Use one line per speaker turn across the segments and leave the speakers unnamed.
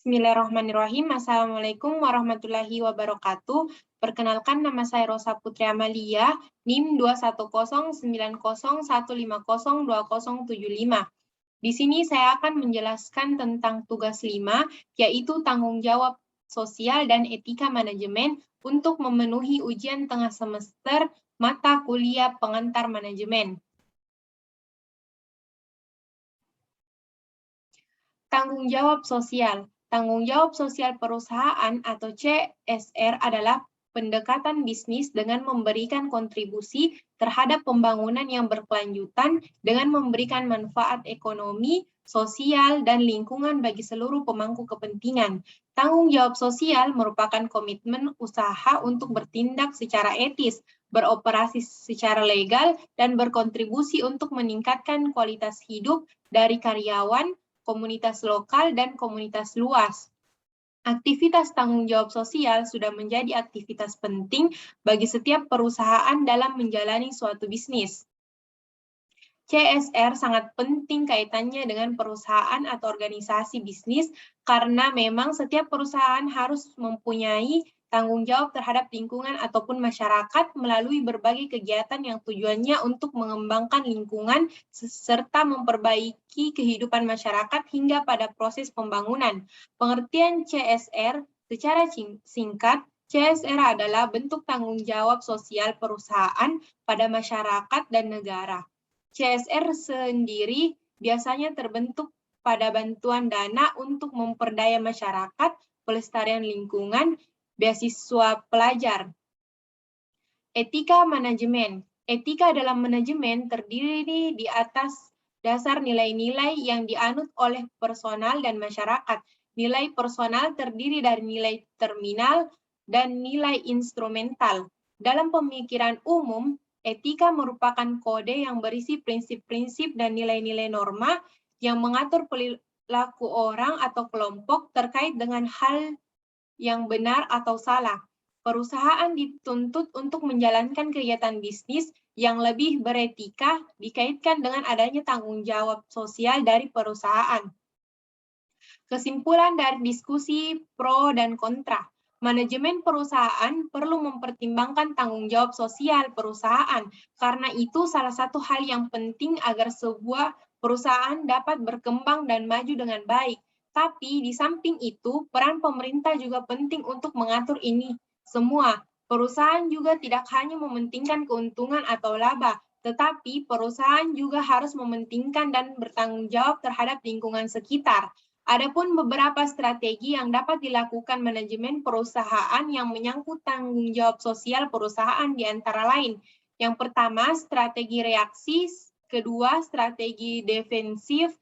Bismillahirrahmanirrahim. Assalamualaikum warahmatullahi wabarakatuh. Perkenalkan, nama saya Rosa Putri Amalia, NIM 2109015020075. Di sini saya akan menjelaskan tentang tugas 5, yaitu tanggung jawab sosial dan etika manajemen untuk memenuhi ujian tengah semester mata kuliah pengantar manajemen. Tanggung jawab sosial. Tanggung jawab sosial perusahaan atau CSR adalah pendekatan bisnis dengan memberikan kontribusi terhadap pembangunan yang berkelanjutan dengan memberikan manfaat ekonomi, sosial, dan lingkungan bagi seluruh pemangku kepentingan. Tanggung jawab sosial merupakan komitmen usaha untuk bertindak secara etis, beroperasi secara legal, dan berkontribusi untuk meningkatkan kualitas hidup dari karyawan, komunitas lokal, dan komunitas luas. Aktivitas tanggung jawab sosial sudah menjadi aktivitas penting bagi setiap perusahaan dalam menjalani suatu bisnis. CSR sangat penting kaitannya dengan perusahaan atau organisasi bisnis karena memang setiap perusahaan harus mempunyai tanggung jawab terhadap lingkungan ataupun masyarakat melalui berbagai kegiatan yang tujuannya untuk mengembangkan lingkungan serta memperbaiki kehidupan masyarakat hingga pada proses pembangunan. Pengertian CSR secara singkat, CSR adalah bentuk tanggung jawab sosial perusahaan pada masyarakat dan negara. CSR sendiri biasanya terbentuk pada bantuan dana untuk memperdaya masyarakat, pelestarian lingkungan, beasiswa pelajar. Etika manajemen. Etika dalam manajemen terdiri di atas dasar nilai-nilai yang dianut oleh personal dan masyarakat. Nilai personal terdiri dari nilai terminal dan nilai instrumental. Dalam pemikiran umum, etika merupakan kode yang berisi prinsip-prinsip dan nilai-nilai norma yang mengatur perilaku orang atau kelompok terkait dengan hal yang benar atau salah. Perusahaan dituntut untuk menjalankan kegiatan bisnis yang lebih beretika dikaitkan dengan adanya tanggung jawab sosial dari perusahaan. Kesimpulan dari diskusi pro dan kontra. Manajemen perusahaan perlu mempertimbangkan tanggung jawab sosial perusahaan, karena itu salah satu hal yang penting agar sebuah perusahaan dapat berkembang dan maju dengan baik. Tapi di samping itu, peran pemerintah juga penting untuk mengatur ini semua. Perusahaan juga tidak hanya mementingkan keuntungan atau laba, tetapi perusahaan juga harus mementingkan dan bertanggung jawab terhadap lingkungan sekitar. Adapun beberapa strategi yang dapat dilakukan manajemen perusahaan yang menyangkut tanggung jawab sosial perusahaan di antara lain. Yang pertama, strategi reaksi, kedua, strategi defensif,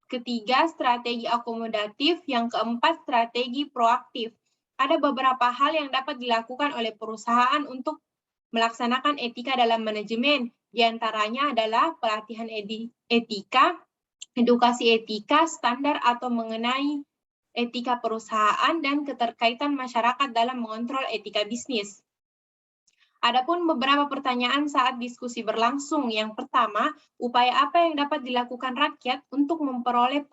ketiga, strategi akomodatif, yang keempat, strategi proaktif. Ada beberapa hal yang dapat dilakukan oleh perusahaan untuk melaksanakan etika dalam manajemen. Di antaranya adalah pelatihan etika, edukasi etika, standar atau mengenai etika perusahaan, dan keterkaitan masyarakat dalam mengontrol etika bisnis. Adapun beberapa pertanyaan saat diskusi berlangsung. Yang pertama, upaya apa yang dapat dilakukan rakyat untuk memperoleh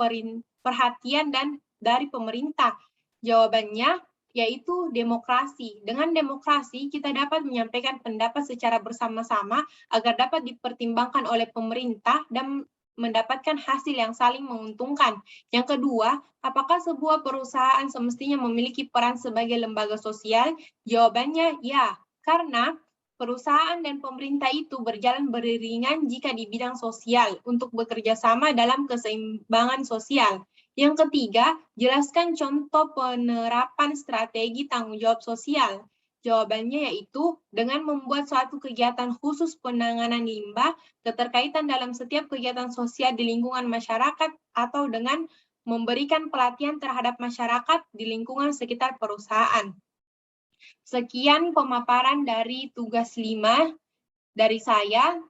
perhatian dan dari pemerintah? Jawabannya yaitu demokrasi. Dengan demokrasi, kita dapat menyampaikan pendapat secara bersama-sama agar dapat dipertimbangkan oleh pemerintah dan mendapatkan hasil yang saling menguntungkan. Yang kedua, apakah sebuah perusahaan semestinya memiliki peran sebagai lembaga sosial? Jawabannya ya, karena perusahaan dan pemerintah itu berjalan beriringan jika di bidang sosial untuk bekerja sama dalam keseimbangan sosial. Yang ketiga, jelaskan contoh penerapan strategi tanggung jawab sosial. Jawabannya yaitu dengan membuat suatu kegiatan khusus penanganan limbah, keterkaitan dalam setiap kegiatan sosial di lingkungan masyarakat, atau dengan memberikan pelatihan terhadap masyarakat di lingkungan sekitar perusahaan. Sekian pemaparan dari tugas 5 dari saya.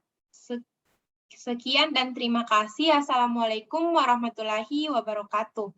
Sekian dan terima kasih. Assalamualaikum warahmatullahi wabarakatuh.